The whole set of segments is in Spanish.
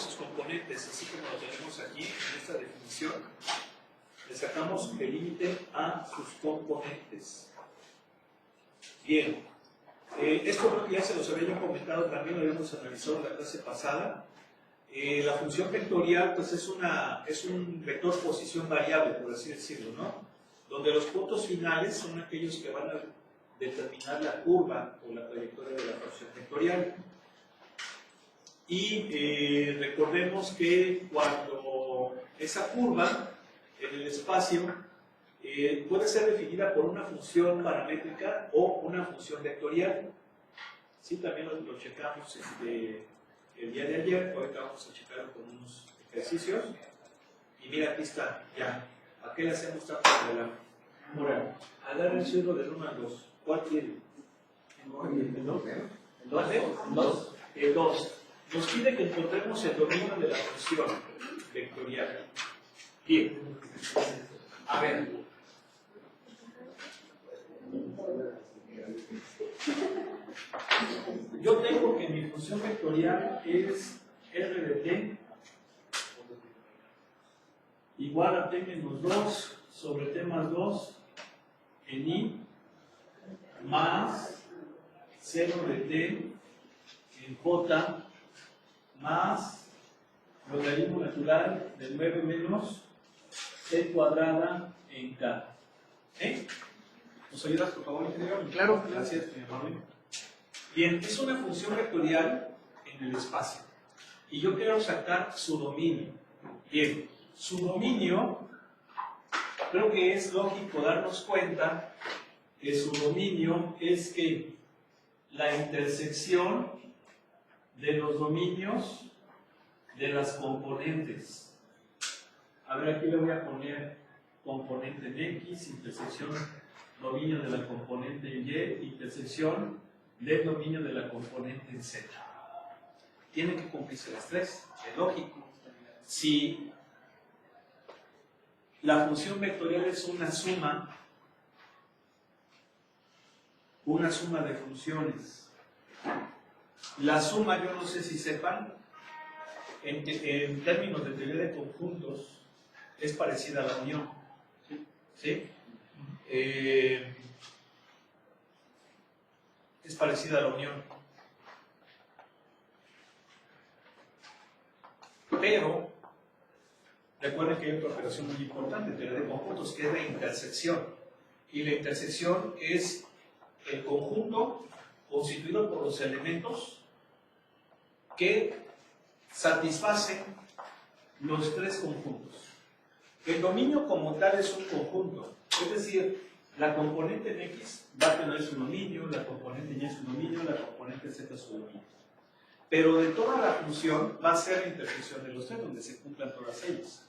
sus componentes, así como lo tenemos aquí en esta definición, le sacamos el límite a sus componentes. Bien, esto creo que ya se los había yo comentado, también lo habíamos analizado en la clase pasada. La función vectorial pues es un vector posición variable, por así decirlo, ¿no? Donde los puntos finales son aquellos que van a determinar la curva o la trayectoria de la función vectorial. Y recordemos que cuando esa curva en el espacio puede ser definida por una función paramétrica o una función vectorial. Sí, también lo checamos el día de ayer, ahorita vamos a checarlo con unos ejercicios. Y mira, aquí está, ya. ¿A qué le hacemos tanto adelante? Ahora, agarra el círculo del 1 al 2. ¿Cuál quiere? ¿El 2? ¿El 2? El 2. Nos pide que encontremos el dominio de la función vectorial. Bien. A ver. Yo tengo que mi función vectorial es r de t igual a t menos 2 sobre t más 2 en i más 0 de t en j más logaritmo natural de 9 menos t cuadrada en k. ¿Eh? ¿Nos ayudas, por favor, ingeniero? Claro. Gracias, mi amable. Bien, es una función vectorial en el espacio. Y yo quiero sacar su dominio. Bien, su dominio, creo que es lógico darnos cuenta que su dominio es que la intersección de los dominios de las componentes. A ver, aquí le voy a poner componente en X, intersección dominio de la componente en Y, intersección del dominio de la componente en Z. Tienen que cumplirse las tres, es lógico. Si la función vectorial es una suma de funciones, la suma, yo no sé si sepan, en términos de teoría de conjuntos, es parecida a la unión. ¿Sí? Es parecida a la unión. Pero, recuerden que hay otra operación muy importante en teoría de conjuntos, que es la intersección. Y la intersección es el conjunto constituido por los elementos que satisfacen los tres conjuntos. El dominio como tal es un conjunto, es decir, la componente en X va a tener su dominio, la componente en Y su dominio, la componente Z su dominio. Pero de toda la función va a ser la intersección de los tres, donde se cumplan todas ellas.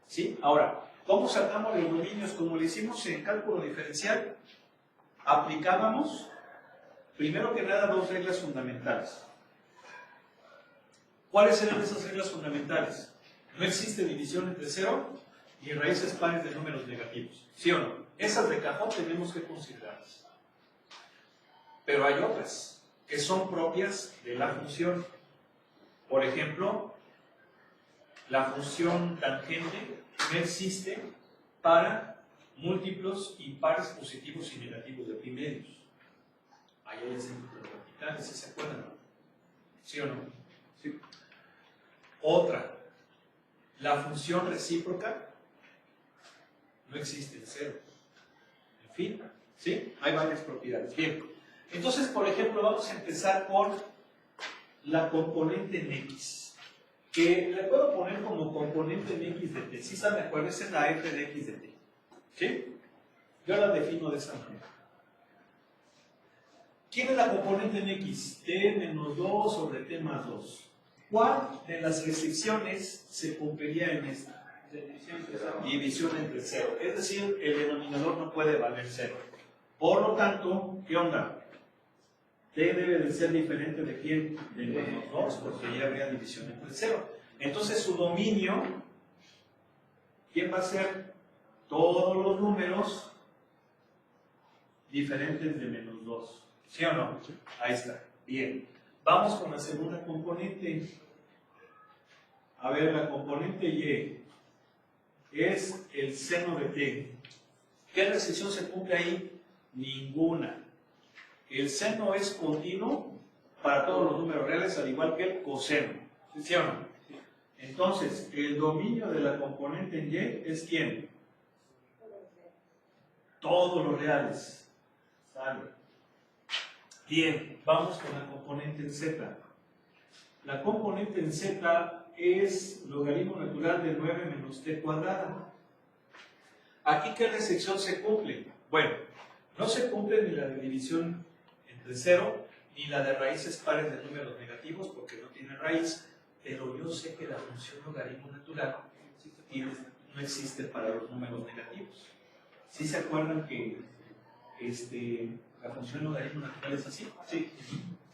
¿Sí? Ahora, ¿cómo sacamos los dominios? Como lo hicimos en cálculo diferencial, aplicábamos, primero que nada, dos reglas fundamentales. ¿Cuáles eran esas reglas fundamentales? No existe división entre cero y raíces pares de números negativos. ¿Sí o no? Esas de cajón tenemos que considerarlas. Pero hay otras que son propias de la función. Por ejemplo, la función tangente no existe para múltiplos impares positivos y negativos de primerios. Ahí hay ejemplos verticales, ¿sí se acuerdan? ¿Sí o no? Sí. Otra, la función recíproca no existe en cero. En fin, ¿sí? Hay varias propiedades. Bien, entonces, por ejemplo, vamos a empezar con la componente en X, que le puedo poner como componente en X de t. ¿Sí están de acuerdo? Esa es la f de X de t. ¿Sí? Yo la defino de esa manera. ¿Quién es la componente en X? T menos 2 sobre t más 2. ¿Cuál de las restricciones se cumpliría en esta? División entre 0. Es decir, el denominador no puede valer 0. Por lo tanto, ¿qué onda? T debe de ser diferente de quién? De menos 2, porque ya habría división entre 0. Entonces su dominio, ¿quién va a ser? Todos los números diferentes de menos 2. ¿Sí o no? Ahí está. Bien. Vamos con la segunda componente. A ver, la componente y es el seno de t. ¿Qué restricción se cumple ahí? Ninguna. El seno es continuo para todos los números reales, al igual que el coseno. ¿Sí o no? Entonces, el dominio de la componente en y es ¿quién? Todos los reales. ¿Sale? Bien, vamos con la componente en z. La componente en z es logaritmo natural de 9 menos t cuadrada. ¿Aquí qué restricción se cumple? Bueno, no se cumple ni la de división entre 0 ni la de raíces pares de números negativos porque no tiene raíz, pero yo sé que la función logaritmo natural no existe para los números negativos. ¿Sí se acuerdan que la función logaritmo natural es así? Sí.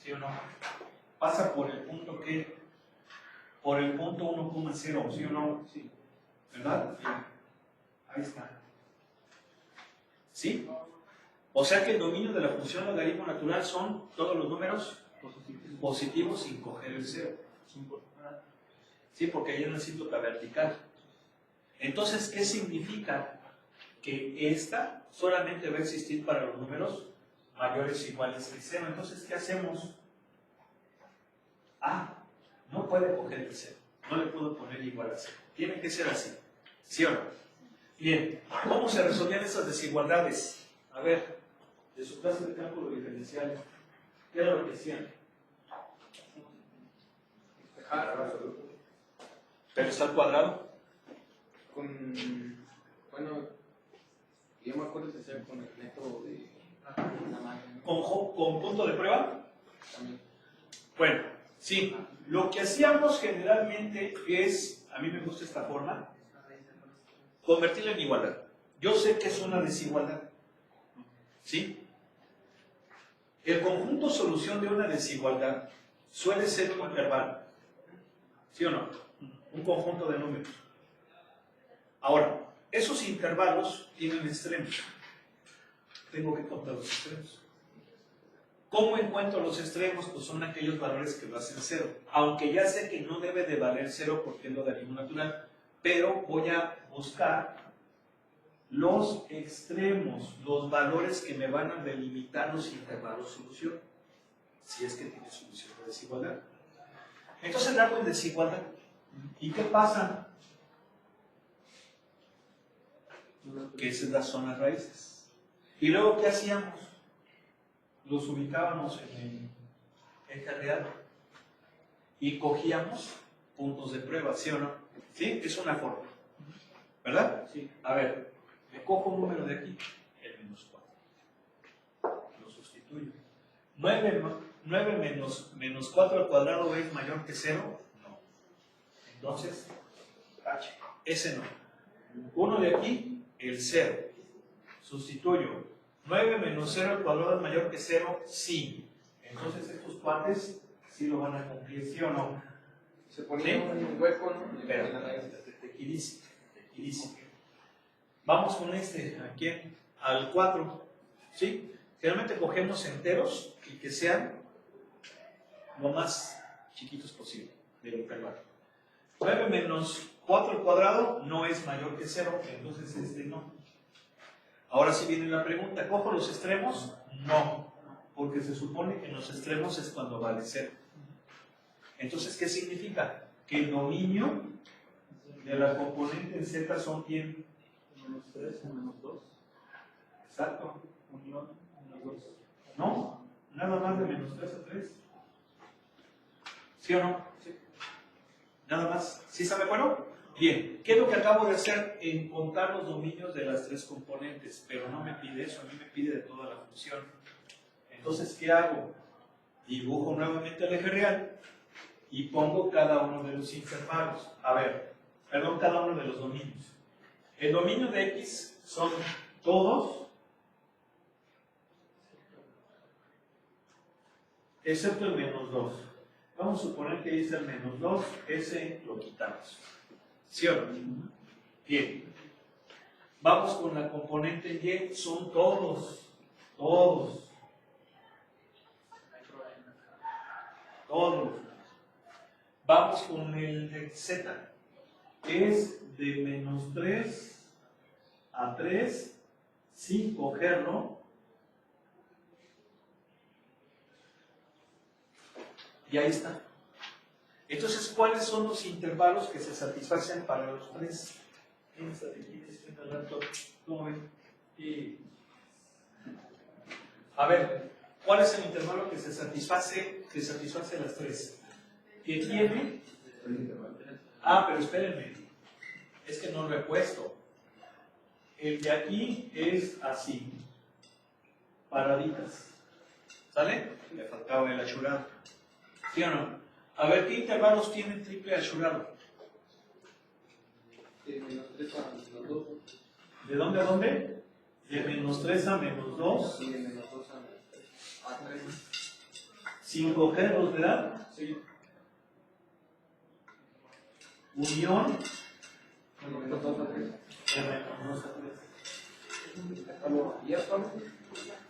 ¿Sí o no? Pasa por el punto que, por el punto 1,0, ¿sí o no? Sí. ¿Verdad? Sí. Ahí está. ¿Sí? O sea que el dominio de la función logaritmo natural son todos los números positivos sin coger el cero. Sí, porque ahí necesito la vertical. Entonces, ¿qué significa? Que esta solamente va a existir para los números mayores o iguales que 0. Entonces, ¿qué hacemos? No puede coger el 0. No le puedo poner igual a 0. Tiene que ser así. ¿Sí o no? Bien, ¿cómo se resolvían esas desigualdades? A ver, de su clase de cálculo diferencial, ¿qué era lo que hacían? ¿Pero está al cuadrado? Bueno, yo me acuerdo que sea con el método de la máquina. ¿Con punto de prueba? También. Bueno, sí. Lo que hacíamos generalmente es, a mí me gusta esta forma, convertirla en igualdad. Yo sé que es una desigualdad. ¿Sí? El conjunto solución de una desigualdad suele ser un intervalo. ¿Sí o no? Un conjunto de números. Ahora, esos intervalos tienen extremos. Tengo que contar los extremos. ¿Cómo encuentro los extremos? Pues son aquellos valores que lo hacen 0. Aunque ya sé que no debe de valer 0 porque es logaritmo natural, pero voy a buscar los extremos, los valores que me van a delimitar los intervalos solución, si es que tiene solución de desigualdad. Entonces la hago en desigualdad. ¿Y qué pasa? Que esas son las raíces. ¿Y luego qué hacíamos? Los ubicábamos en el eje real y cogíamos puntos de prueba, ¿sí o no? ¿Sí? Es una forma. ¿Verdad? Sí. A ver, me cojo un número de aquí, el menos 4. Lo sustituyo. 9 menos 4 al cuadrado es mayor que 0. No. Entonces, H. Ese no. Uno de aquí, el 0. Sustituyo. 9 menos 0 al cuadrado es mayor que 0. Sí. Entonces, estos cuates sí lo van a cumplir, ¿sí o no? Se ponía un hueco, ¿no? Pero, tequilísimo. Vamos con aquí al 4, ¿sí? Generalmente cogemos enteros y que sean lo más chiquitos posible del intervalo. 9 menos 4 al cuadrado no es mayor que 0, entonces no. Ahora sí viene la pregunta, ¿cojo los extremos? No, porque se supone que en los extremos es cuando vale 0. Entonces, ¿qué significa? Que el dominio de la componente en z son ¿quién? Menos 3 menos 2. Exacto. Unión, menos 2. No, nada más de menos 3 a 3. ¿Sí o no? Sí. Nada más. ¿Sí sabe bueno? Bien. ¿Qué es lo que acabo de hacer? En contar los dominios de las tres componentes. Pero no me pide eso, a mí me pide de toda la función. Entonces, ¿qué hago? Dibujo nuevamente el eje real y pongo cada uno de los intervalos. A ver, perdón, cada uno de los dominios. El dominio de X son todos, excepto el menos 2. Vamos a suponer que dice el menos 2, ese lo quitamos. ¿Sí o no? Bien. Vamos con la componente Y, son todos. Vamos con el de Z. Es de menos 3 a 3 sin cogerlo. Y ahí está. Entonces, ¿cuáles son los intervalos que se satisfacen para los tres? ¿Cómo ven? A ver, ¿cuál es el intervalo que se satisface las tres? ¿Qué tiene? Ah, pero espérenme. Es que no lo he puesto. El de aquí es así. Paraditas. ¿Sale? Le faltaba el achurado. ¿Sí o no? A ver, ¿qué intervalos tiene triple achurado? De menos 3 a menos 2. ¿De dónde a dónde? De menos 3 a menos 2. Y de menos 2 a 3. Sin cogerlos, ¿verdad? Sí. Unión. De menos 2 a 3. De menos 2 a 3. ¿Ya estamos?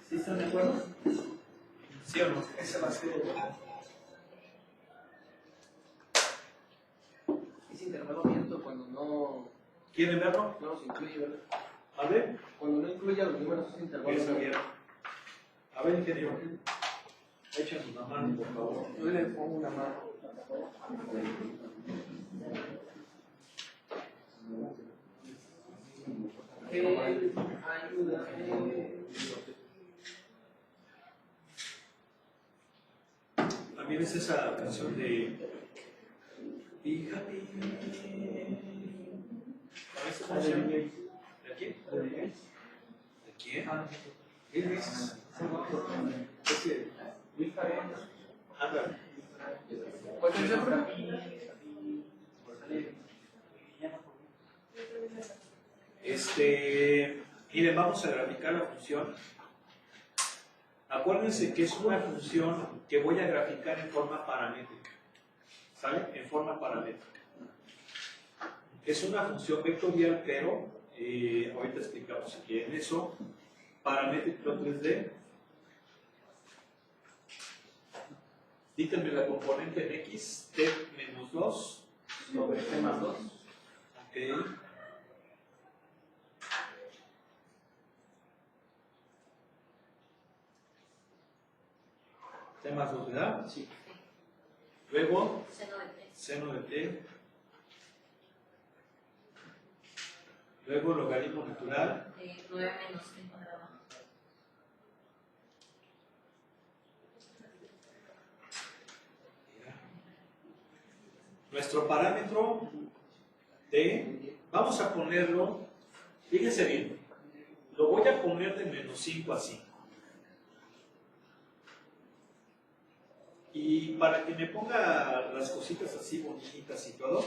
¿Sí están de acuerdo? ¿Sí o no? Ese va a ser el otro. Ese intervalo abierto cuando no ¿Quieren verlo? los incluye, ¿verdad? A ver. Cuando no incluye a los números, ese intervalo Eso bien. A ver, ingeniero. Échanos una mano, por favor. Yo le pongo una mano. Ayúdame. También es esa canción de Fíjate. ¿Cómo se llama? ¿De quién? ¿De quién? ¿Qué dices? Anda. ¿Cuál es el otro? Miren, vamos a graficar la función. Acuérdense que es una función que voy a graficar en forma paramétrica. ¿Sale? En forma paramétrica. Es una función vectorial, pero ahorita explicamos si quieren eso. Paramétrico 3D. Díganme la componente en X, T menos 2 Sobre T más 2. Ok. T más 2, ¿verdad? Sí. Luego, Seno de 3. seno de T. Luego, logaritmo natural. 9 menos 3 cuadrado. Nuestro parámetro T, vamos a ponerlo, fíjense bien, lo voy a poner de menos 5 a 5. Y para que me ponga las cositas así bonitas y todo,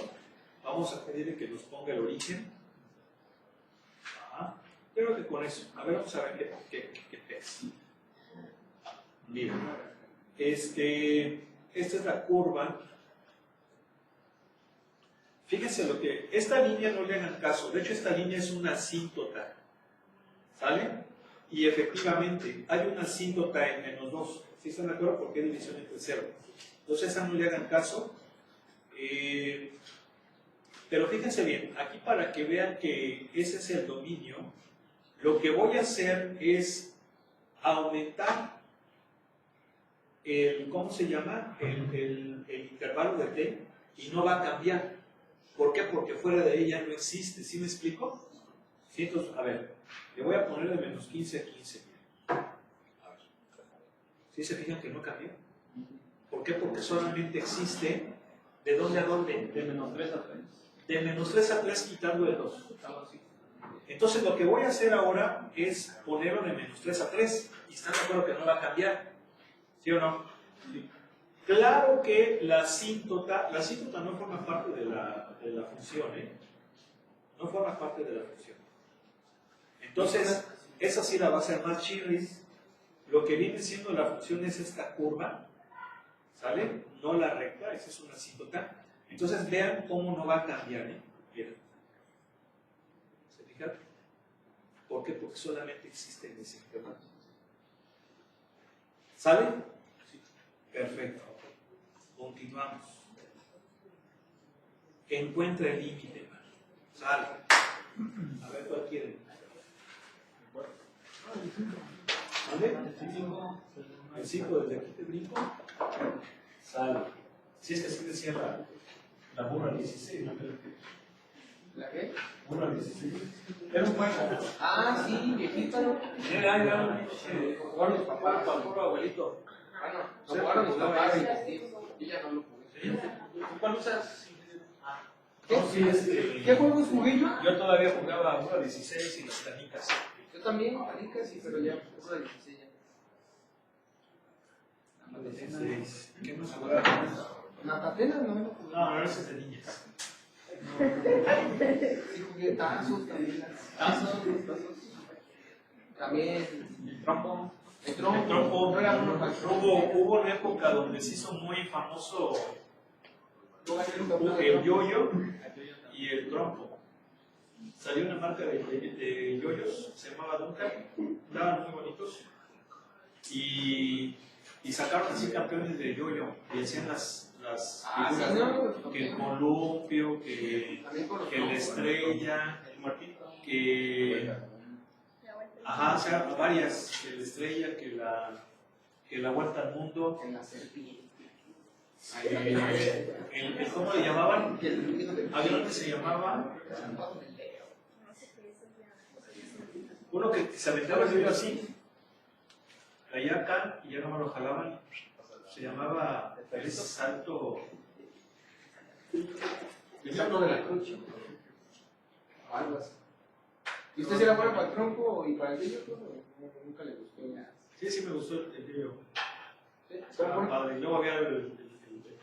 vamos a pedirle que nos ponga el origen. Ajá. Creo que con eso, a ver, vamos a ver qué es. Bien, esta es la curva. Fíjense lo que, esta línea no le hagan caso, de hecho esta línea es una asíntota, ¿sale? Y efectivamente hay una asíntota en menos 2, ¿sí están de acuerdo? Porque es división entre 0. Entonces esa no le hagan caso. Pero fíjense bien, aquí para que vean que ese es el dominio, lo que voy a hacer es aumentar el, ¿cómo se llama? El intervalo de t y no va a cambiar. ¿Por qué? Porque fuera de ella no existe. ¿Sí me explico? ¿Sí? Entonces, a ver, le voy a poner de menos 15 a 15. A ver. ¿Sí se fijan que no cambió? ¿Por qué? Porque solamente existe ¿de dónde a dónde? De menos 3 a 3. De menos 3 a 3 quitando el 2. Entonces lo que voy a hacer ahora es ponerlo de menos 3 a 3. Y están de acuerdo que no va a cambiar. ¿Sí o no? Sí. Claro que la asíntota no forma parte de la función, ¿eh? No forma parte de la función. Entonces, esa sí la va a hacer más Chirris. Lo que viene siendo la función es esta curva, ¿sale? No la recta, esa es una asíntota. Entonces, vean cómo no va a cambiar, ¿eh? Miren. ¿Se fijan? ¿Por qué? Porque solamente existe en ese intervalo. ¿Sale? Sí. Perfecto. Continuamos. encuentra el límite. Sale. A ver cuál quieren. ¿Vale? El 5 desde aquí te brinco. Sale. Si es que así decía la burra 16, ¿no? ¿La qué? Burra 16. Era un juego. Ah, sí, viejita, ¿no? Jugaron los papás, puro abuelito. Ah, no, lo jugaron mis papás y mis tíos. Yo ya no lo jugué. ¿Sí? ¿Tú cuál usas? ¿Qué? No, sí, ¿Qué juegos jugué yo? yo todavía jugaba burra 16 y las canicas. Yo también, canicas, sí, pero ya, eso de 16 ya. La Matatena. 16. ¿Qué más jugaba? Matatena no me lo jugué. No, ese es de niñas. Sí jugué tazos también. Tazos. También El trompo. el trompo. El trompo. No era uno para el trompo. Hubo una época donde se hizo muy famoso Yo gané un torneo de el trompo. yoyo y el trompo. Salió una marca de yoyos, se llamaba Duncan, estaban muy bonitos. Y sacaron así campeones de yoyo, y hacían las Ah, sí, figuras, no, que el columpio, que también con los la trompos, estrella, que ajá, o sea, varias, que la estrella, que la vuelta al mundo, en la serpiente. ¿cómo le llamaban? Que el ruido de Había uno que se llamaba, uno que se aventaba el yoyo así, caía acá y ya no me lo jalaban, se llamaba el salto, el salto de la cruz. Algo así. ¿Y usted se era bueno para el trompo y para el yoyo? Nunca le gustó. sí me gustó el yoyo. ¿Sí? Estaba padre. Y luego había el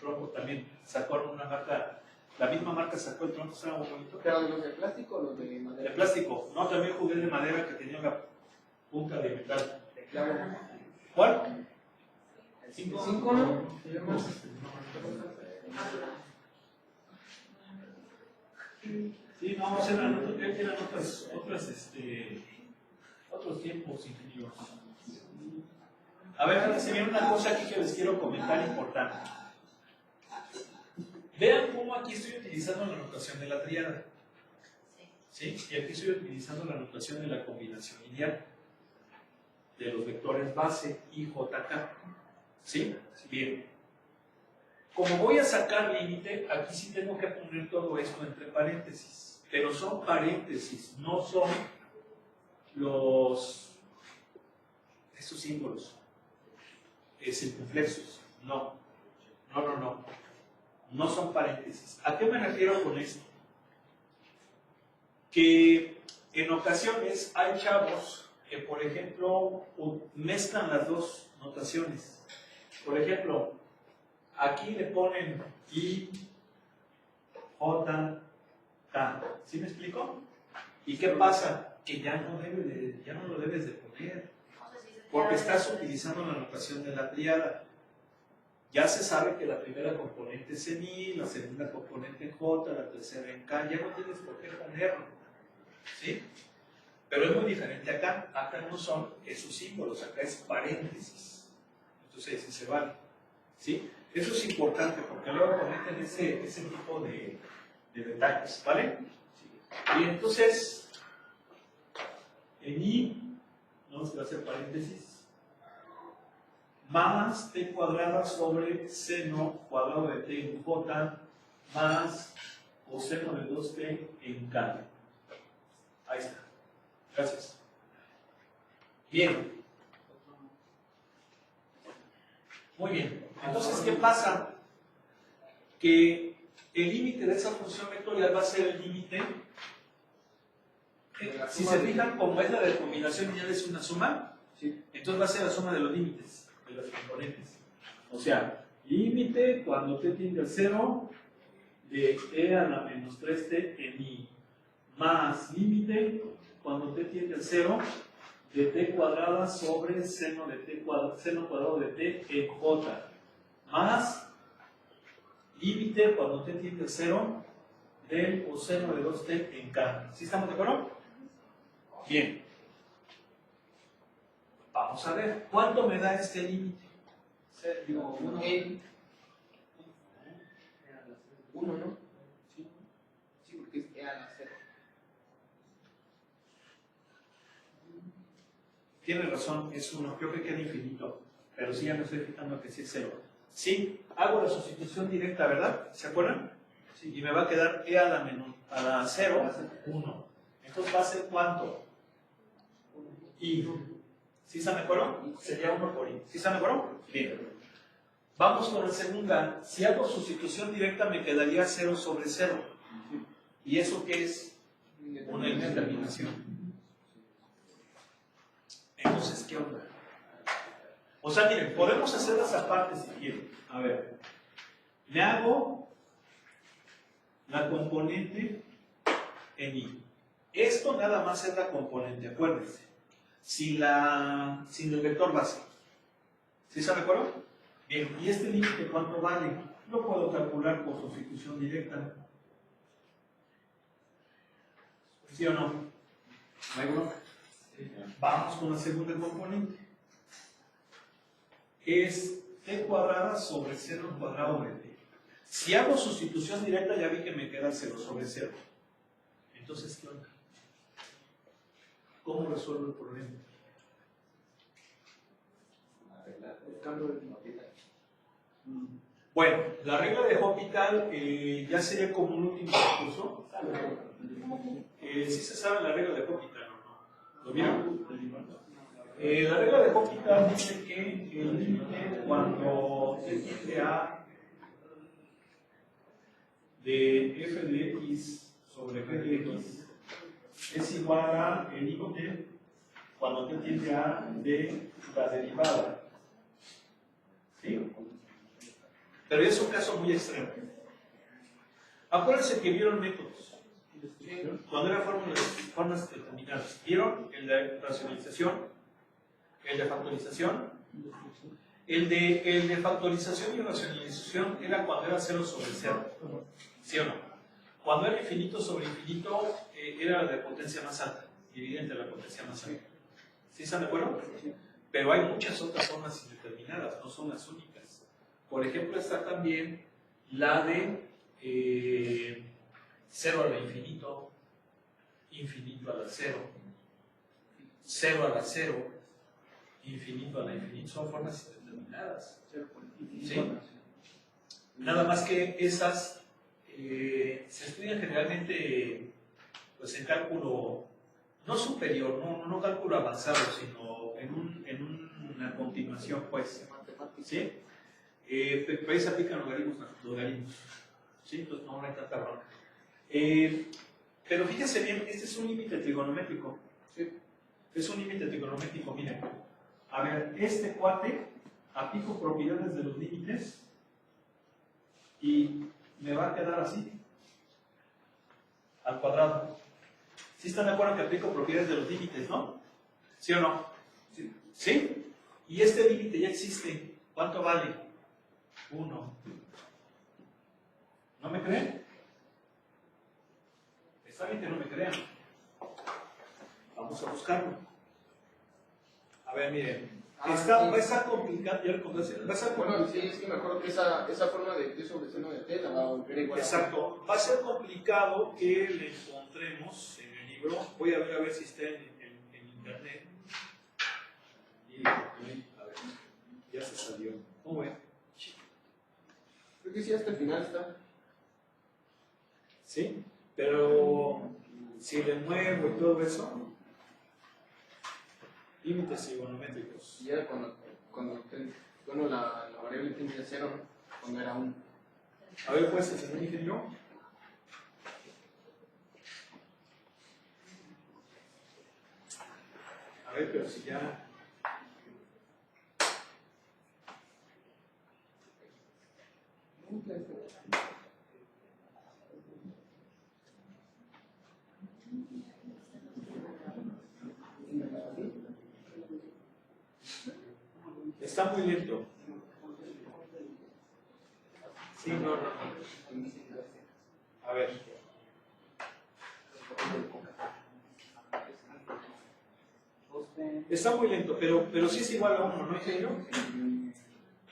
trompo también, sacaron una marca, la misma marca sacó el trompo, estaba muy bonito. ¿Pero los de plástico o los de De madera? plástico, no, también jugué de madera que tenía la punta de metal. De clavo. ¿Cuál? ¿El 5 no? Sí, no, eran otros tiempos, ingenieros. A ver, se viene una cosa aquí que les quiero comentar importante. Vean cómo aquí estoy utilizando la notación de la tríada. ¿Sí? Y aquí estoy utilizando la notación de la combinación lineal de los vectores base y JK. ¿Sí? Bien. Como voy a sacar límite, aquí sí tengo que poner todo esto entre paréntesis. Pero son paréntesis, no son estos símbolos circunflexos. No. No son paréntesis. ¿A qué me refiero con esto? Que en ocasiones hay chavos que, por ejemplo, mezclan las dos notaciones. Por ejemplo, aquí le ponen I, J, K. ¿Sí me explico? ¿Y qué pasa? Que ya no lo debes de poner, porque estás utilizando la notación de la tríada. Ya se sabe que la primera componente es en I, la segunda componente en J, la tercera en K. Ya no tienes por qué ponerlo. ¿Sí? Pero es muy diferente acá. Acá no son esos símbolos, acá es paréntesis. Entonces, sí se vale. ¿Sí? Eso es importante porque luego cometen ese tipo de detalles, ¿vale? Y entonces, en I, vamos a hacer paréntesis, más t cuadrada sobre seno cuadrado de t en j más coseno de 2t en k. Ahí está. Gracias. Bien. Muy bien. Entonces, ¿qué pasa? Que el límite de esa función vectorial va a ser el límite. Si se fijan, como es la de combinación lineal es una suma, entonces va a ser la suma de los límites, de las componentes. O sea, límite cuando t tiende al 0 de e a la menos 3t en i, más límite cuando t tiende al 0 de t cuadrada sobre seno cuadrado de t en j, más límite cuando t tiende al 0 del coseno de 2t en k. ¿Sí estamos de acuerdo? Bien. Vamos a ver, ¿cuánto me da este límite? Digo, 1, ¿no? llegan a 0. Tiene razón, es 1, creo que queda infinito, pero sí ya me estoy fijando que sí es 0. Sí, hago la sustitución directa, ¿verdad? ¿Se acuerdan? Sí. Y me va a quedar e a la 0, 1. Entonces va a ser ¿cuánto? I. ¿Sí se me acuerdo? Sería 1 por I. ¿Sí se me acuerdo? Bien. Vamos con la segunda. Si hago sustitución directa me quedaría 0 sobre 0. ¿Y eso qué es? Una indeterminación. Entonces, ¿qué onda? O sea, miren, podemos hacerlas aparte si quieren. A ver, me hago la componente en I. Esto nada más es la componente, acuérdense. Sin el vector base. ¿Sí se recuerda? Bien, ¿y este límite cuánto vale? Lo puedo calcular por sustitución directa. ¿Sí o no? ¿No hay bronca? Vamos con la segunda componente. Es t cuadrada sobre 0 cuadrado de t. Si hago sustitución directa ya vi que me queda 0 sobre 0. Entonces, ¿qué onda? ¿Cómo resuelvo el problema? Bueno, la regla de Hospital ya sería como un último recurso. ¿Sí se sabe la regla de Hospital o no? ¿Lo vieron? La regla de Hospital dice que el límite cuando t tiende a de f de x sobre g de x es igual a el límite cuando t tiende a de la derivada. ¿Sí? Pero es un caso muy extremo. Acuérdense que vieron métodos. Cuando eran formas determinadas. ¿Vieron? El de racionalización, el de factorización. El de factorización y racionalización era cuando era 0 sobre 0. ¿Sí o no? Cuando era infinito sobre infinito, era la de potencia más alta. Evidente la potencia más alta. ¿Sí están de acuerdo? Pero hay muchas otras formas indeterminadas, no son las únicas. Por ejemplo, está también la de 0 a la infinito, infinito a la 0, 0 a la 0, infinito a la infinito. Son formas indeterminadas. ¿Sí? Nada más que esas se estudian generalmente pues, en cálculo no superior, no cálculo avanzado, sino en una continuación, pues. ¿Sí? Pero ahí se aplican logaritmos. ¿Sí? Entonces no hay tanta bronca. Pero fíjense bien, este es un límite trigonométrico. ¿Sí? Es un límite trigonométrico, miren. A ver, este cuate aplico propiedades de los límites y me va a quedar así, al cuadrado. ¿Sí están de acuerdo que aplico propiedades de los límites, no? ¿Sí o no? Sí. ¿Sí? Y este límite ya existe. ¿Cuánto vale? 1. ¿No me creen? Está bien que no me crean. Vamos a buscarlo. A ver, miren. Va a estar complicado. ¿Ya lo contaste? Va a estar complicado. Bueno, sí, es que me acuerdo que esa forma de t sobre seno de t la va a volver igual. Exacto. Va a ser complicado que le encontremos en el libro. Voy a ver si está en internet. Y, a ver, ya se salió. ¿Cómo ven? Creo que sí, hasta el final está. ¿Sí? Pero si le muevo y todo eso, límites trigonométricos. Y era cuando la variable tendría 0, cuando era 1. A ver, pues, ¿se me dije yo? A ver, pero si ya... Está muy lento. Sí, no. A ver. Está muy lento, pero sí es igual a 1, ¿no, ingeniero?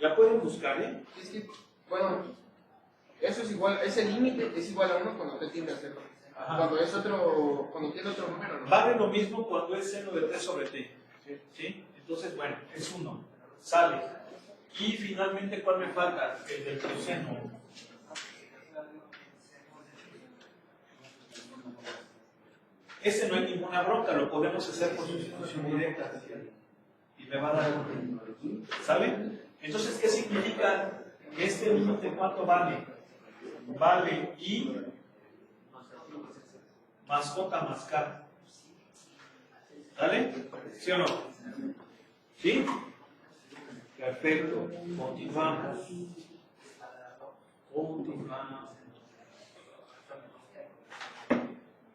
La pueden buscar, ¿eh? Es que, bueno, eso es igual, ese límite es igual a 1 cuando t tiende a 0. Ajá. Cuando tiene otro número, ¿no? Vale lo mismo cuando es seno de t sobre t. ¿Sí? Entonces, bueno, es 1. Sale. Y finalmente, ¿cuál me falta? El del coseno. Ese no hay ninguna bronca, lo podemos hacer por sustitución directa. Y me va a dar 1. ¿Sale? Entonces, ¿qué significa? Este límite, ¿cuánto vale? Vale I más J más K. ¿Sale? ¿Sí o no? ¿Sí? Perfecto. Continuamos.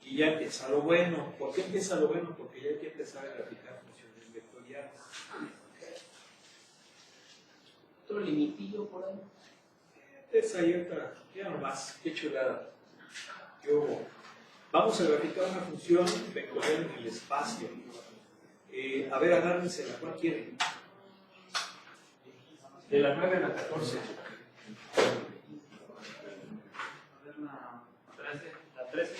Y ya empieza lo bueno. ¿Por qué empieza lo bueno? Porque ya hay que empezar a graficar funciones vectoriales. Otro limitillo por ahí. Esa ahí otra. Ya nomás. Qué chulada. ¿Qué hubo? Vamos a graficar una función vectorial en el espacio. A ver, agárrensela. ¿Cuál quieren? De la 9 a la 14. La 13.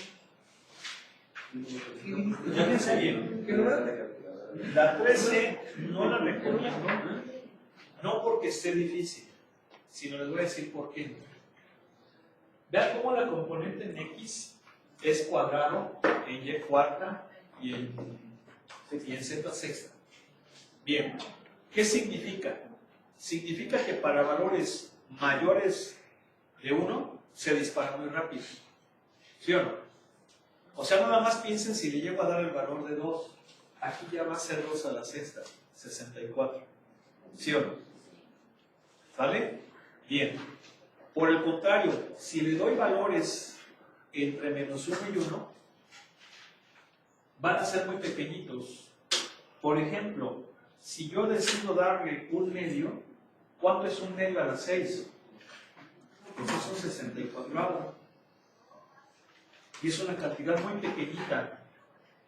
Fíjense bien. La 13 no la recomiendo. No porque esté difícil, sino les voy a decir por qué. Vean cómo la componente en X es cuadrado, en Y cuarta y en Z sexta. Bien, ¿qué significa? Significa que para valores mayores de 1 se dispara muy rápido. ¿Sí o no? O sea, nada más piensen si le llego a dar el valor de 2. Aquí ya va a ser 2 a la sexta, 64. ¿Sí o no? ¿Vale? Bien. Por el contrario, si le doy valores entre menos 1 y 1, van a ser muy pequeñitos. Por ejemplo, si yo decido darle un medio, ¿cuánto es un medio a la 6? Pues son 64. Y es una cantidad muy pequeñita.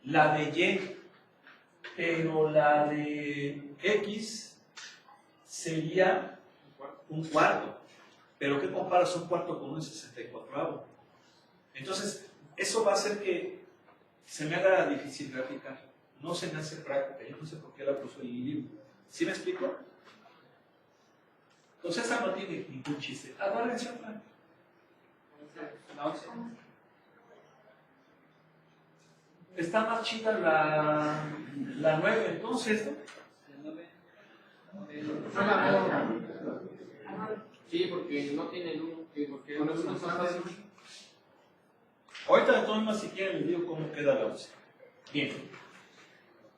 La de Y, pero la de X sería un cuarto. Pero ¿qué comparas un cuarto con un 64? Entonces, eso va a hacer que se me haga difícil graficar. No se me hace práctica. Yo no sé por qué la puso en el libro. ¿Sí me explico? Entonces, esa no tiene ningún chiste. Agárrense otra. La 11. Está más chida la 9, entonces, ¿no? Sí, porque no tiene luz. Porque con eso no es más fácil. Ahorita de todas maneras, si quieren, les digo cómo queda la 11. Bien.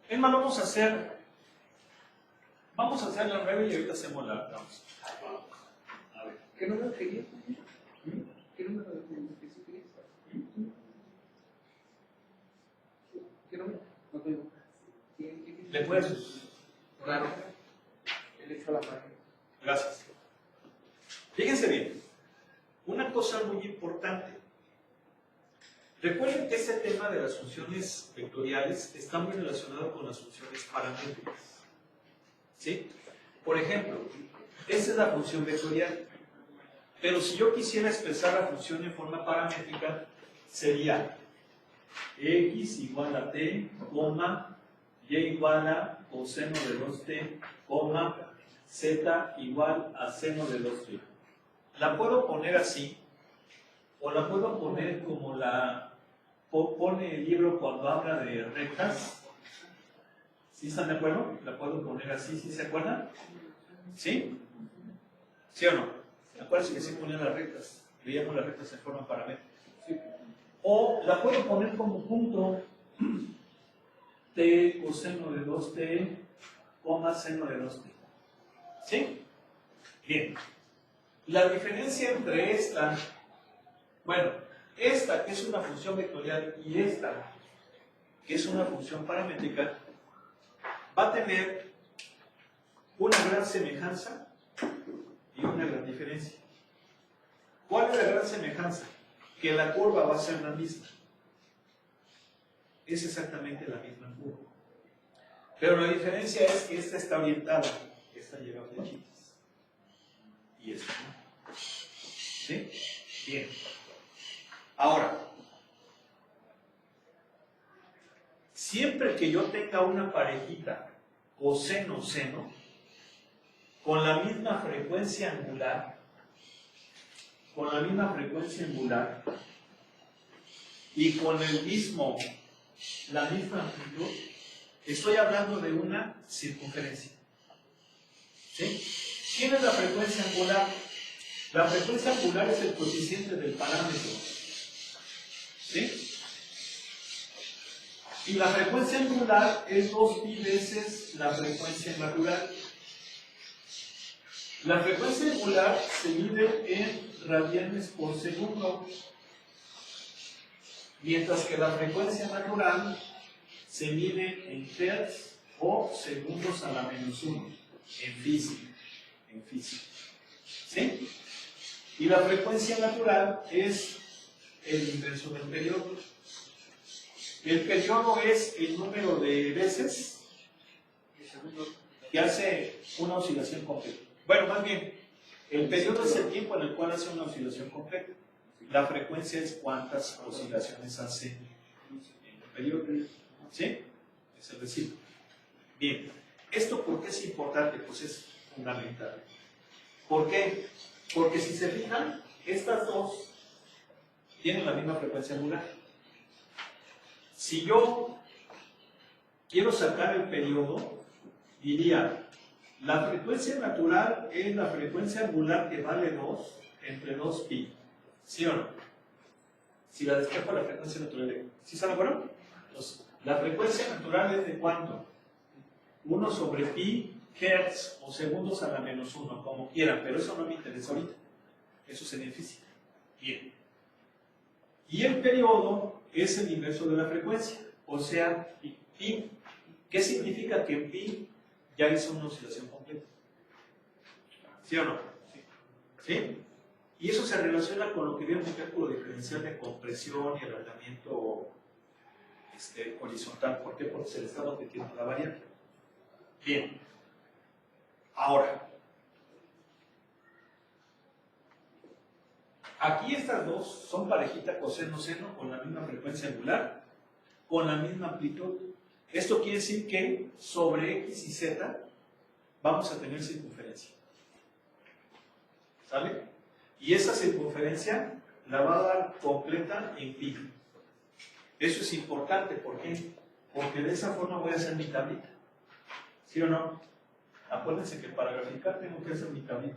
Es más, vamos a hacer la 9 y ahorita hacemos la 11. A ver. ¿Qué número querías? ¿Qué número de sí querías? ¿Qué número? No tengo. ¿Le puedes? Claro. Él echó la página. Gracias. Fíjense bien. Una cosa muy importante. Recuerden que ese tema de las funciones vectoriales está muy relacionado con las funciones paramétricas. ¿Sí? Por ejemplo, esta es la función vectorial. Pero si yo quisiera expresar la función en forma paramétrica, sería x igual a t, y igual a coseno de 2t, z igual a seno de 2t. La puedo poner así, o la puedo poner como la pone el libro cuando habla de rectas. ¿Sí están de acuerdo? La puedo poner así, ¿sí se acuerdan? ¿Sí? ¿Sí o no? Acuérdense que sí ponían las rectas. Veíamos las rectas en forma paramétrica. ¿Sí? O la puedo poner como punto t coseno de 2t, seno de 2t. ¿Sí? Bien. La diferencia entre esta, bueno, esta que es una función vectorial y esta que es una función paramétrica, va a tener una gran semejanza y una gran diferencia. ¿Cuál es la gran semejanza? Que la curva va a ser la misma. Es exactamente la misma curva. Pero la diferencia es que esta está orientada, esta lleva flechitas. Y esta no. ¿Sí? Bien. Ahora, siempre que yo tenga una parejita coseno-seno, con la misma frecuencia angular, y con la misma amplitud, estoy hablando de una circunferencia. ¿Sí? ¿Quién es la frecuencia angular? La frecuencia angular es el coeficiente del parámetro. ¿Sí? Y la frecuencia angular es 2pi veces la frecuencia natural. La frecuencia angular se mide en radianes por segundo, mientras que la frecuencia natural se mide en hertz o segundos a la menos 1, en física. ¿Sí? Y la frecuencia natural es el inverso del periodo. El periodo es el número de veces que hace una oscilación completa. Bueno, más bien, el periodo es el tiempo en el cual hace una oscilación completa. La frecuencia es cuántas oscilaciones hace en el periodo. ¿Sí? Es el recibo. Bien, ¿esto por qué es importante? Pues es fundamental. ¿Por qué? Porque si se fijan, estas dos tienen la misma frecuencia angular. Si yo quiero sacar el periodo, diría, la frecuencia natural es la frecuencia angular que vale 2 entre 2pi. ¿Sí o no? Si la despejo la frecuencia natural, ¿sí están de acuerdo? Entonces, la frecuencia natural es de ¿cuánto? 1 sobre pi hertz o segundos a la menos 1, como quieran, pero eso no me interesa ahorita. Eso sería en física. Bien. Y el periodo es el inverso de la frecuencia, o sea, pi. ¿Qué significa que pi ya hizo una oscilación completa? ¿Sí o no? ¿Sí? Y eso se relaciona con lo que vimos en el cálculo diferencial de compresión y arreglamiento horizontal. ¿Por qué? Porque se le está obteniendo la variable. Bien. Ahora, aquí estas dos son parejita coseno-seno con la misma frecuencia angular, con la misma amplitud. Esto quiere decir que sobre x y z vamos a tener circunferencia. ¿Sale? Y esa circunferencia la va a dar completa en pi. Eso es importante, ¿por qué? Porque de esa forma voy a hacer mi tablita. ¿Sí o no? Acuérdense que para graficar tengo que hacer mi tablita.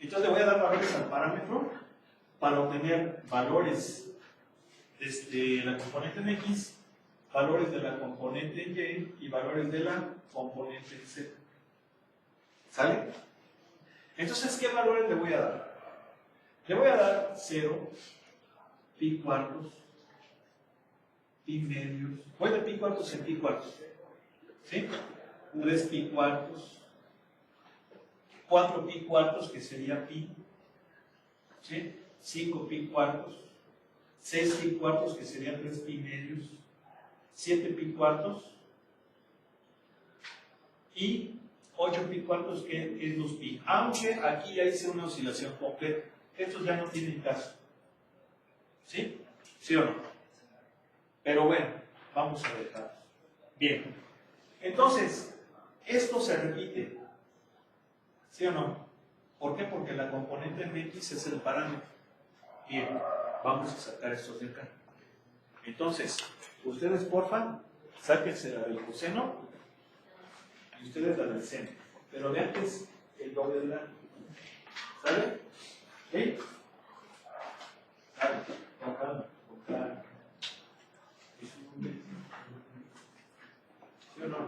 Entonces le voy a dar valores al parámetro para obtener valores desde la componente en x, valores de la componente en y y valores de la componente en z. ¿Sale? Entonces, ¿qué valores le voy a dar? Le voy a dar 0, pi cuartos, pi medios. Voy de pi cuartos en pi cuartos. ¿Sí? 3 pi cuartos, 4 pi cuartos, que sería pi. ¿Sí? 5 pi cuartos, 6 pi cuartos, que serían 3 pi medios, 7 pi cuartos y 8 pi cuartos, que es 2 pi. Aunque aquí ya hice una oscilación completa. Estos ya no tienen caso. ¿Sí? ¿Sí o no? Pero bueno, vamos a dejar. Bien. Entonces, esto se repite. ¿Sí o no? ¿Por qué? Porque la componente en x es el parámetro. Bien, vamos a sacar estos de acá. Entonces, ustedes porfa, sáquense la del coseno y ustedes la del seno. Pero vean que es el doble de la. ¿Sale? ¿Sí? ¿Sale? Con calma, con calma. ¿Sí o no?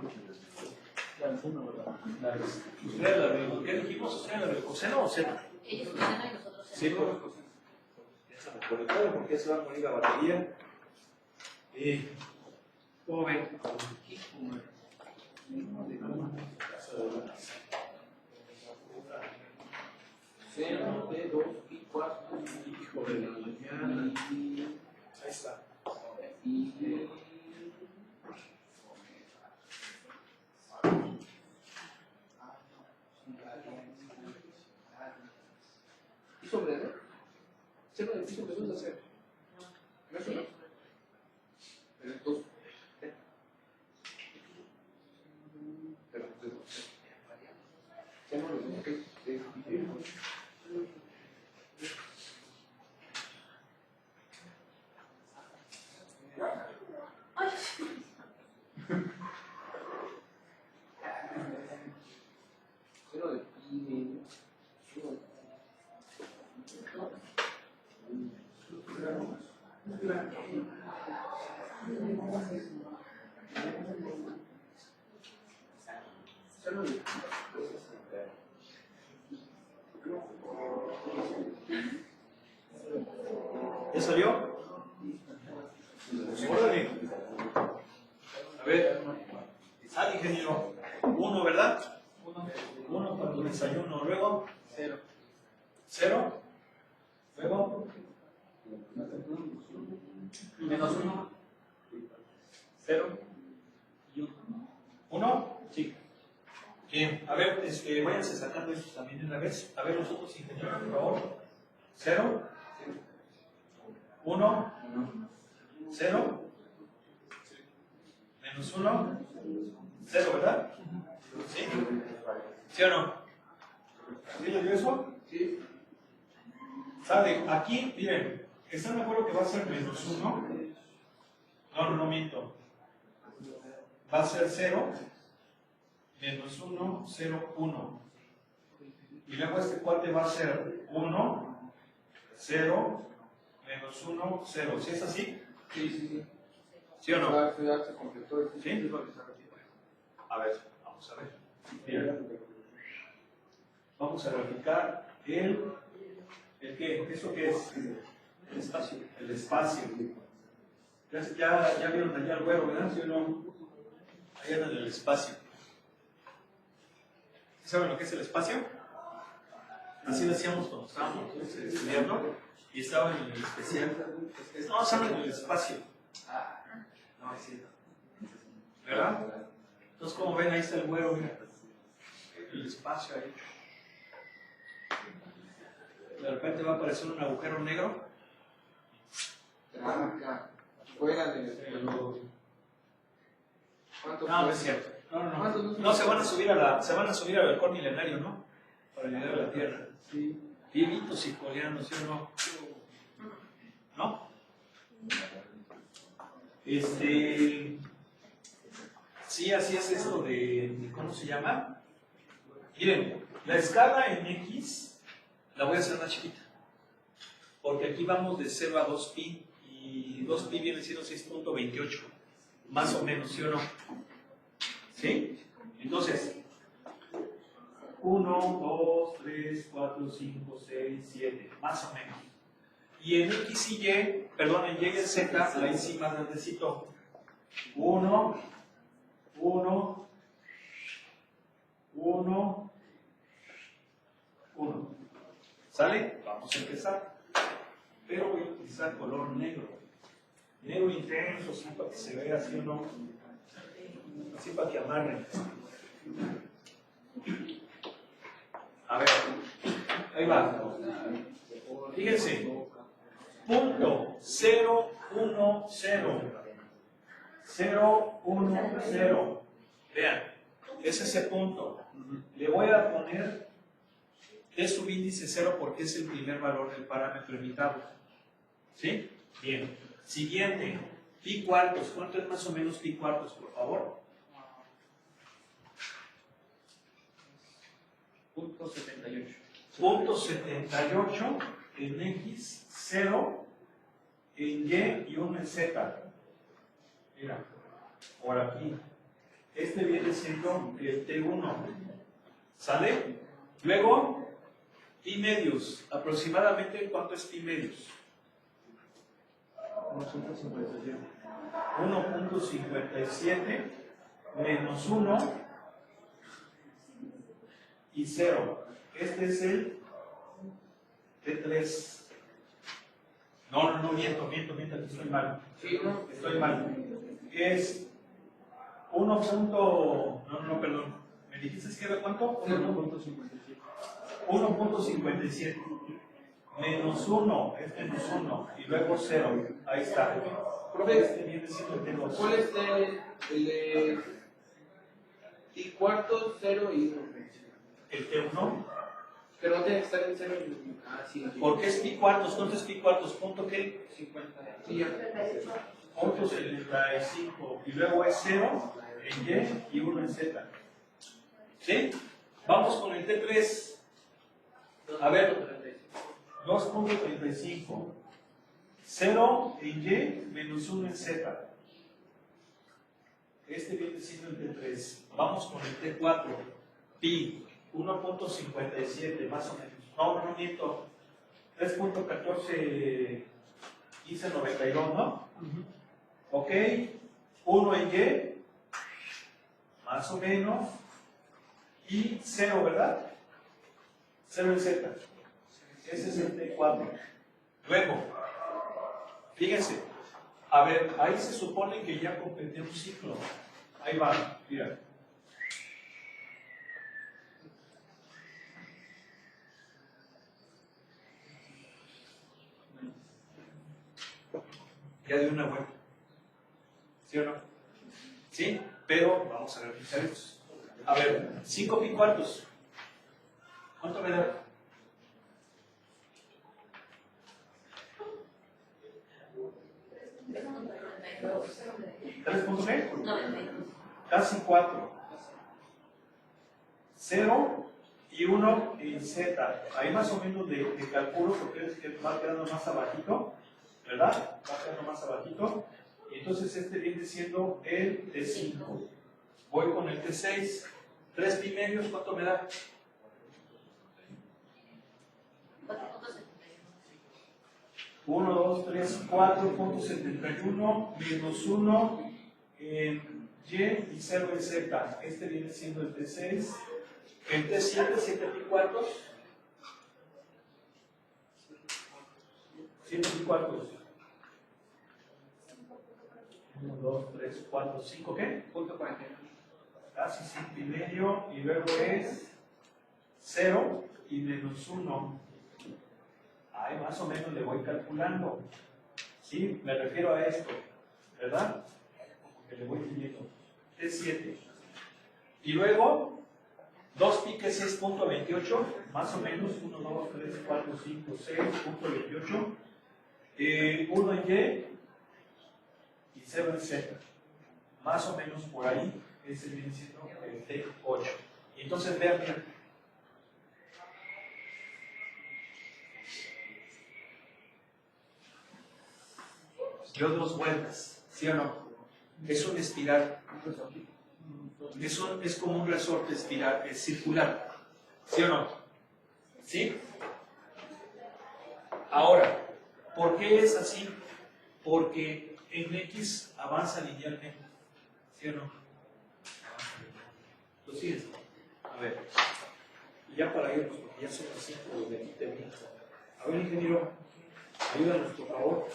¿Ustedes la del, qué dijimos? ¿Ustedes la del coseno o seno? Ellos coseno y nosotros seno. Sí, por coseno. Por todo, porque se va a morir la batería. ¿Cómo ven? Seno de 2 pi cuartos. Hijo de la mañana. Ahí está. Y sobre, ¿no? Seno de pi sobre 2 es 0. ¿No es 1? Pero entonces, ¿Ya salió? Órale. A ver. Sale, ingeniero. 1, ¿verdad? 1 para tu desayuno. Luego. 0. Luego. -1. 0. Y 1. Sí. Bien. A ver, váyanse sacando esto también de una vez. A ver, los otros ingenieros, por favor. 0. 1. 0. -1. 0, ¿verdad? ¿Sí? ¿Sí o no? ¿Sí le dio eso? Sí. ¿Sabe? Aquí, miren, ¿están de acuerdo que va a ser -1? No miento. Va a ser 0, -1, 0, 1. Y luego este cuate va a ser 1, 0, -1, 0. ¿Sí es así? Sí. ¿Sí o no? Ya se completó. ¿Sí? A ver, vamos a ver. Bien. Vamos a graficar ¿el qué? ¿Eso qué es? El espacio. El espacio. Ya vieron allá el güero, ¿verdad? ¿Sí o no? Allá en el espacio. ¿Saben lo que es el espacio? Así lo hacíamos cuando estábamos estudiando y estaba en el especial. No, saben el espacio. No, es cierto. ¿Verdad? Entonces, como ven, ahí está el güero, mira. El espacio ahí. De repente va a aparecer un agujero negro. Fuera de ¿cuánto? No, no es cierto. No, se van a subir al halcón milenario, ¿no? Para llegar a la Tierra. Sí. Vivitos y coleanos, ¿sí o no? ¿No? Sí, así es esto de ¿cómo se llama? Miren, la escala en X la voy a hacer más chiquita. Porque aquí vamos de 0 a 2pi y 2pi viene siendo 6.28. Más o menos, ¿sí o no? ¿Sí? Entonces, 1, 2, 3, 4, 5, 6, 7, más o menos. Y en X y Y, perdón, en Y y en Z, ahí sí más grandecito. 1, 1, 1, 1. ¿Sale? Vamos a empezar. Pero voy a utilizar color negro. Negro intenso, así para que se vea así o no. Así para que amarren. A ver, ahí va. Fíjense. Punto 0, 1, 0. 0, 1, 0. Vean, es ese punto. Le voy a poner es subíndice 0 porque es el primer valor del parámetro limitado. ¿Sí? Bien. Siguiente, pi cuartos. ¿Cuánto es más o menos pi cuartos, por favor? Punto 78. Punto 78 en X, 0 en Y y 1 en Z. Mira, por aquí. Este viene siendo el T1. ¿Sale? Luego, pi medios. Aproximadamente, ¿cuánto es pi medios? 1.57 menos 1 y 0. Este es el T3. No, miento, aquí estoy mal. Sí, ¿no? Estoy mal. Es 1. No, perdón. ¿Me dijiste que era cuánto? 1.57. Menos 1, es menos 1. Y luego 0. Ahí está. Profe, Este viene siendo el T2. ¿cuál es el de pi cuartos, 0 y 1? El T1. Pero no tiene que estar en 0 y... Ah, sí. ¿Por qué es pi cuartos? ¿Cuánto es pi cuartos? ¿Punto qué? 50. Sí, ya. Punto 75. Y luego es 0 en Y y 1 en Z. ¿Sí? Vamos con el T3. A ver, 2.35. 0 en Y menos 1 en Z. Este viene siendo el T3. Vamos con el T4. Pi 1.57 más o menos. No miento. 3.14 1592, ¿no? Ok. 1 en Y más o menos. Y 0, ¿verdad? 0 en Z. Ese es el T4. Luego, fíjense, a ver, ahí se supone que ya completé un ciclo. Ahí va, mira. Ya di una vuelta. ¿Sí o no? Sí, pero vamos a revisar esto. A ver, 5 pi cuartos. ¿Cuánto me da? ¿3 puntos qué? 92. Casi 4. 0 y 1 en Z. Ahí más o menos de calculo porque es que va quedando más abajito, ¿verdad? Va quedando más abajito. Y entonces este viene siendo el T5. Voy con el T6. 3 pi medios, ¿cuánto me da? 1, 2, 3, 4.71 menos 1 en Y y 0 en Z. Este viene siendo el T6. El T7, 7 pi cuartos. 7 pi cuartos. 1, 2, 3, 4, 5, ¿qué? Punto 41. Casi 5 y medio. Y luego es 0 y menos 1. Ahí más o menos le voy calculando. ¿Sí? Me refiero a esto, ¿verdad? Que le voy pidiendo. T7. Y luego, 2 pi que es 6.28, más o menos, 1, 2, 3, 4, 5, 6.28. 1 en Y y 0 en Z. Más o menos por ahí, ese viene siendo el T8. Y entonces vean, mira. Dio 2 vueltas, ¿sí o no? Es una espiral. Es como un resorte espiral, es circular. ¿Sí o no? ¿Sí? Ahora, ¿por qué es así? Porque en X avanza linealmente. ¿Sí o no? ¿Lo sigues? A ver. Y ya para irnos, porque ya son las 5 de aquí termina. A ver, ingeniero, ayúdanos por favor.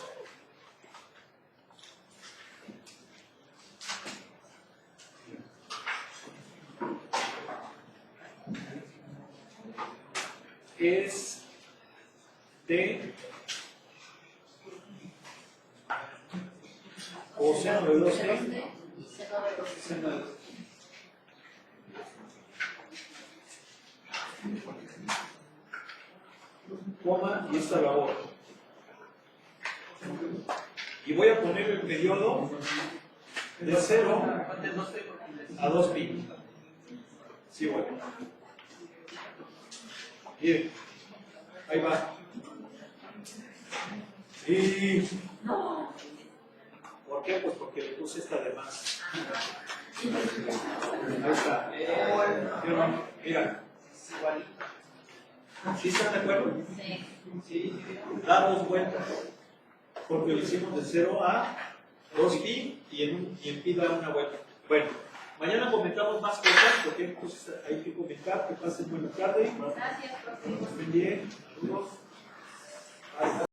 Es T o seno de 2T, seno de 2T. Coma y esta labor. Y voy a poner el periodo de 0 a 2 pi. Sí, bueno. Bien, ahí va. Y ¿por qué? Pues porque le puse esta de más. Ahí está. Mira. ¿Sí están de acuerdo? Sí. Da 2 vueltas. Porque lo hicimos de 0 a 2 pi y en pi da una vuelta. Bueno, mañana comentamos más cosas porque pues, hay que comentar. Que pasen buena tarde. Gracias, profe. Muy bien. Saludos. Hasta